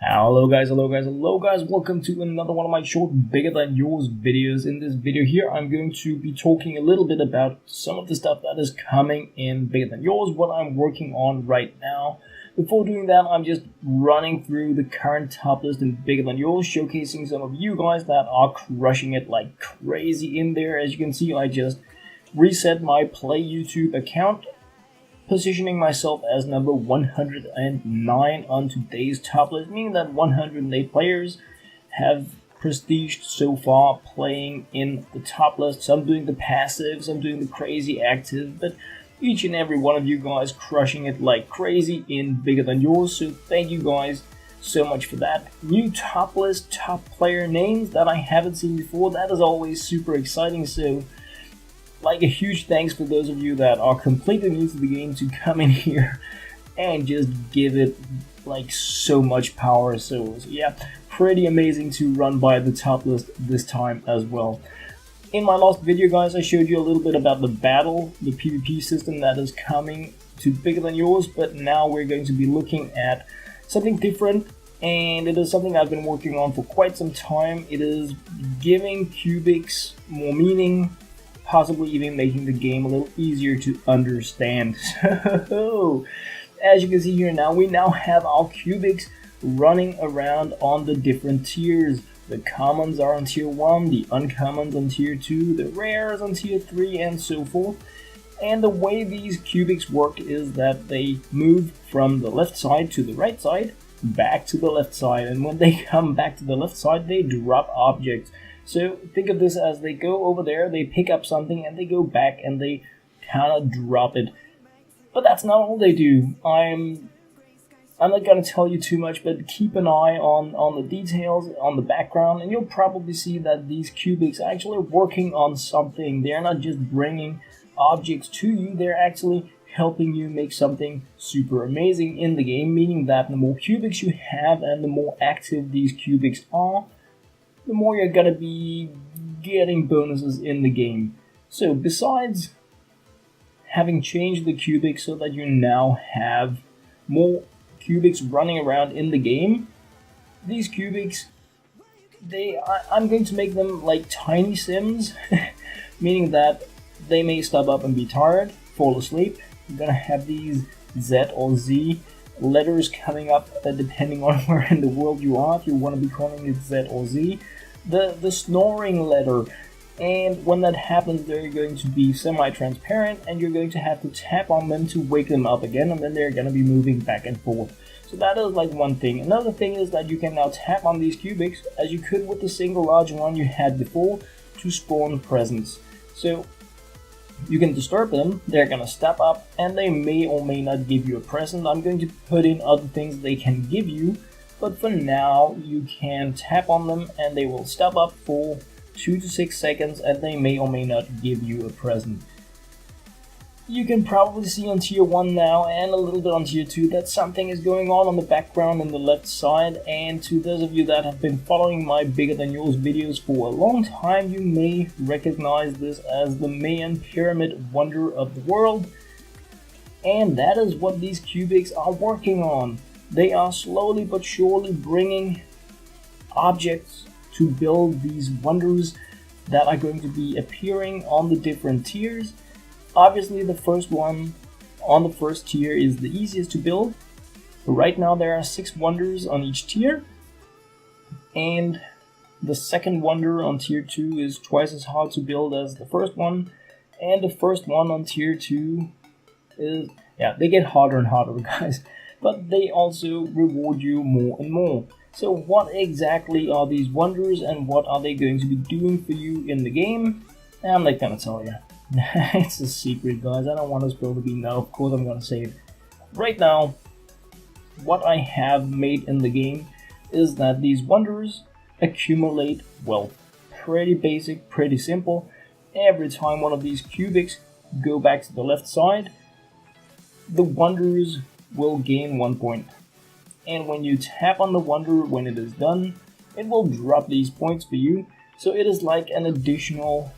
Hello guys, welcome to another one of my short bigger than yours videos. In this video here, I'm going to be talking a little bit about some of the stuff that is coming in bigger than yours, what I'm working on right now. Before doing that, I'm just running through the current top list in bigger than yours, showcasing some of you guys that are crushing it like crazy in there. As you can see, I just reset my Play YouTube account, positioning myself as number 109 on today's top list, meaning that 108 players have prestiged so far playing in the top list. Some doing the passive, some doing the crazy active, but each and every one of you guys crushing it like crazy in bigger than yours. So thank you guys so much for that. New top list, top player names that I haven't seen before, that is always super exciting. So like a huge thanks for those of you that are completely new to the game to come in here and just give it like so much power. So yeah, pretty amazing to run by the top list this time as well. In my last video guys, I showed you a little bit about the battle, the PvP system that is coming to bigger than yours, but now we're going to be looking at something different, and it is something I've been working on for quite some time. It is giving CuBigs more meaning, possibly even making the game a little easier to understand. So, as you can see here now, we now have our CuBigs running around on the different tiers. The commons are on tier 1, the uncommons on tier 2, the rares on tier 3, and so forth. And the way these CuBigs work is that they move from the left side to the right side, back to the left side, and when they come back to the left side, they drop objects. So think of this as they go over there, they pick up something, and they go back and they kind of drop it. But that's not all they do. I'm not going to tell you too much, but keep an eye on the details, on the background, and you'll probably see that these CuBigs are actually working on something. They're not just bringing objects to you, they're actually helping you make something super amazing in the game, meaning that the more CuBigs you have and the more active these CuBigs are, the more you're gonna be getting bonuses in the game. So besides having changed the CuBigs so that you now have more CuBigs running around in the game, these CuBigs, I'm going to make them like tiny Sims, meaning that they may stop up and be tired, fall asleep. You're gonna have these Z or Z letters coming up depending on where in the world you are, if you want to be calling it Z or Z. The snoring letter, and when that happens, they're going to be semi-transparent, and you're going to have to tap on them to wake them up again, and then they're going to be moving back and forth. So that is like one thing. Another thing is that you can now tap on these CuBigs, as you could with the single large one you had before, to spawn presents. So you can disturb them, they're gonna step up, and they may or may not give you a present. I'm going to put in other things they can give you, but for now you can tap on them and they will step up for 2 to 6 seconds, and they may or may not give you a present. You can probably see on tier 1 now and a little bit on tier 2 that something is going on the background on the left side, and to those of you that have been following my bigger than yours videos for a long time, you may recognize this as the Mayan Pyramid Wonder of the World, and that is what these CuBigs are working on. They are slowly but surely bringing objects to build these wonders that are going to be appearing on the different tiers. Obviously, the first one on the first tier is the easiest to build. Right now there are 6 wonders on each tier, and the second wonder on tier 2 is twice as hard to build as the first one, and the first one on tier 2 is, yeah, they get harder and harder, guys, but they also reward you more and more. So what exactly are these wonders, and what are they going to be doing for you in the game? I'm not gonna tell you. It's a secret, guys. I don't want to spill the bean now. Of course I'm gonna say it. Right now, what I have made in the game is that these wonders accumulate wealth. Pretty basic, pretty simple. Every time one of these CuBigs go back to the left side, the wonders will gain 1 point. And when you tap on the wonder when it is done, it will drop these points for you. So it is like an additional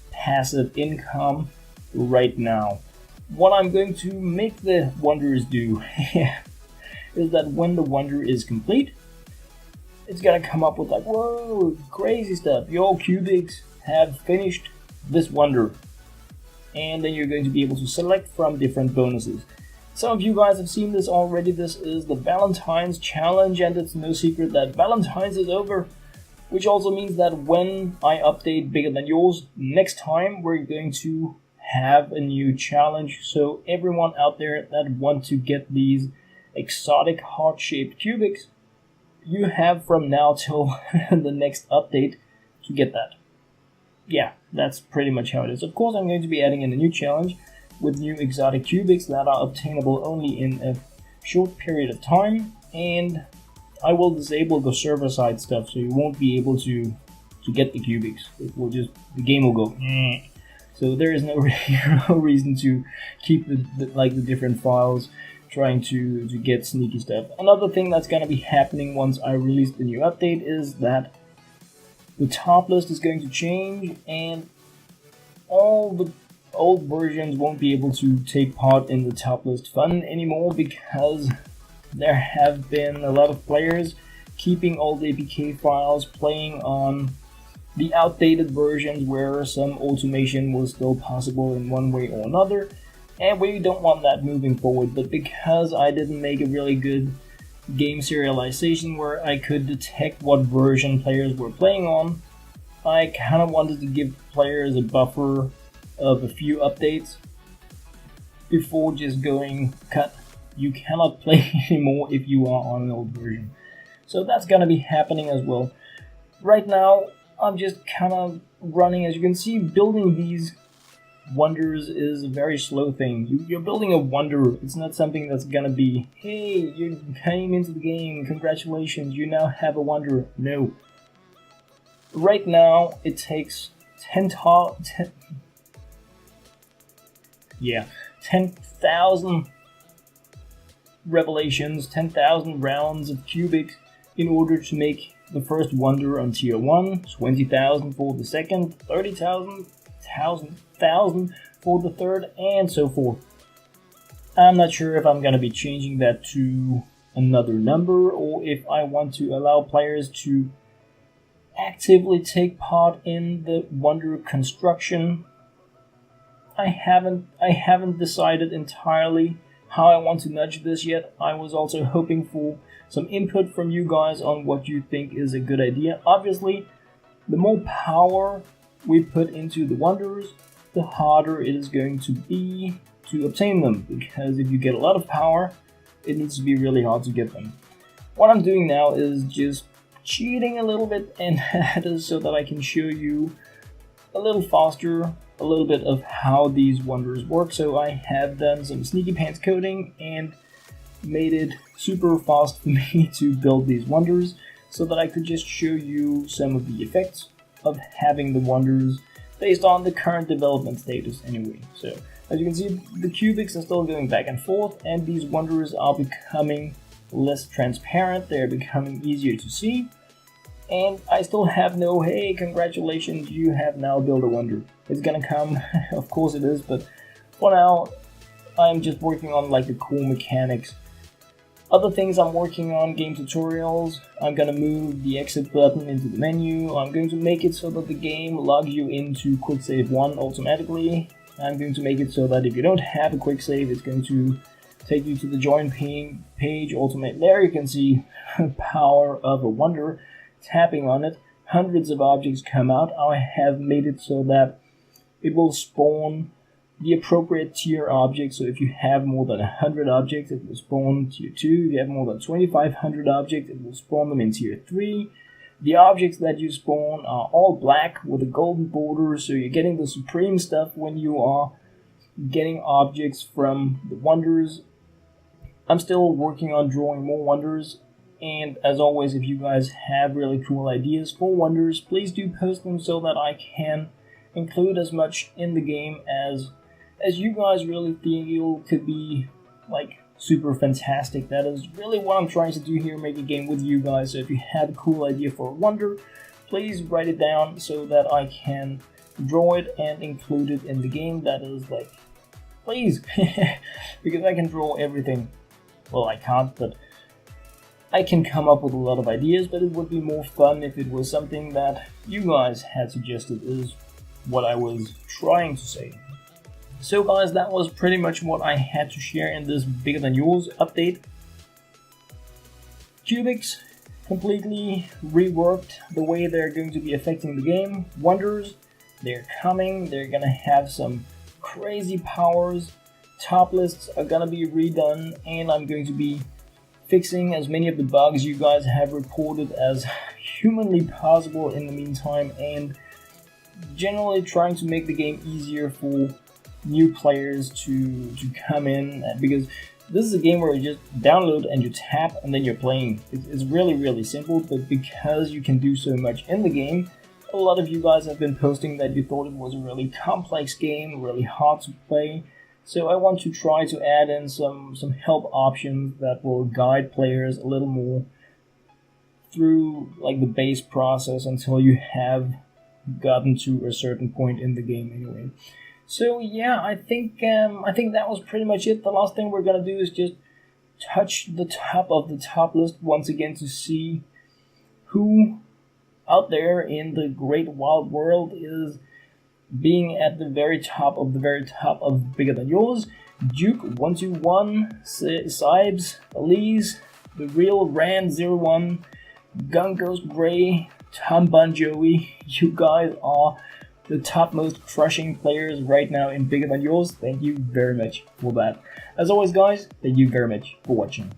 passive income right now. What I'm going to make the wonders do is that when the wonder is complete, it's gonna come up with like, whoa, crazy stuff. Your CuBigs have finished this wonder. And then you're going to be able to select from different bonuses. Some of you guys have seen this already. This is the Valentine's challenge, and it's no secret that Valentine's is over, which also means that when I update Bigger Than Yours next time, we're going to have a new challenge. So everyone out there that want to get these exotic heart-shaped CuBigs, you have from now till the next update to get that. Yeah, that's pretty much how it is. Of course, I'm going to be adding in a new challenge with new exotic CuBigs that are obtainable only in a short period of time, and I will disable the server-side stuff, so you won't be able to get the CuBigs. It will just, the game will go. So there is no reason to keep the different files trying to get sneaky stuff. Another thing that's gonna be happening once I release the new update is that the top list is going to change, and all the old versions won't be able to take part in the top list fun anymore, because there have been a lot of players keeping old APK files, playing on the outdated versions where some automation was still possible in one way or another, and we don't want that moving forward. But because I didn't make a really good game serialization where I could detect what version players were playing on, I kind of wanted to give players a buffer of a few updates before just going, cut, you cannot play anymore if you are on an old version. So that's gonna be happening as well. Right now, I'm just kind of running. As you can see, building these wonders is a very slow thing. You're building a wonder. It's not something that's gonna be, hey, you came into the game, congratulations, you now have a wonder. No. Right now, it takes 10,000 revelations, 10,000 rounds of CuBigs in order to make the first wonder on tier 1, 20,000 for the second, 30,000, 1,000 for the third, and so forth. I'm not sure if I'm going to be changing that to another number, or if I want to allow players to actively take part in the wonder construction. I haven't decided entirely how I want to nudge this yet. I was also hoping for some input from you guys on what you think is a good idea. Obviously, the more power we put into the wonders, the harder it is going to be to obtain them, because if you get a lot of power, it needs to be really hard to get them. What I'm doing now is just cheating a little bit, and that is so that I can show you a little faster a little bit of how these wonders work. So I have done some sneaky pants coding and made it super fast for me to build these wonders, so that I could just show you some of the effects of having the wonders based on the current development status anyway. So as you can see, the CuBigs are still going back and forth, and these wonders are becoming less transparent, they're becoming easier to see, and I still have no, hey, congratulations, you have now built a wonder. It's gonna come, of course it is, but for now, I'm just working on like the cool mechanics. Other things I'm working on, game tutorials. I'm gonna move the exit button into the menu. I'm going to make it so that the game logs you into Quick Save 1 automatically. I'm going to make it so that if you don't have a quick save, it's going to take you to the join page automatically. There you can see the power of a wonder. Tapping on it, hundreds of objects come out. I have made it so that it will spawn the appropriate tier objects. So if you have more than 100 objects, it will spawn tier 2. If you have more than 2,500 objects, it will spawn them in tier 3. The objects that you spawn are all black with a golden border, so you're getting the supreme stuff when you are getting objects from the wonders. I'm still working on drawing more wonders, and as always, if you guys have really cool ideas for wonders, please do post them so that I can include as much in the game as you guys really feel could be like super fantastic. That is really what I'm trying to do here, make a game with you guys. So if you have a cool idea for a wonder, please write it down so that I can draw it and include it in the game. That is like, please, because I can draw everything. Well, I can't, but I can come up with a lot of ideas, but it would be more fun if it was something that you guys had suggested, is what I was trying to say. So guys, that was pretty much what I had to share in this Bigger Than Yours update. CuBigs completely reworked the way they're going to be affecting the game. Wonders, they're coming, they're gonna have some crazy powers. Top lists are gonna be redone, and I'm going to be fixing as many of the bugs you guys have reported as humanly possible in the meantime, and generally trying to make the game easier for new players to come in, because this is a game where you just download and you tap and then you're playing. It's really simple, but because you can do so much in the game, a lot of you guys have been posting that you thought it was a really complex game, really hard to play. So I want to try to add in some help options that will guide players a little more through like the base process until you have gotten to a certain point in the game anyway. So yeah, I think that was pretty much it. The last thing we're gonna do is just touch the top of the top list once again to see who out there in the great wild world is being at the very top of Bigger Than Yours. Duke121, Sibes, Elise, The Real Rand01, Gun Ghost Gray, Tom Bon Jovi. You guys are the top most crushing players right now in Bigger Than Yours. Thank you very much for that. As always guys, thank you very much for watching.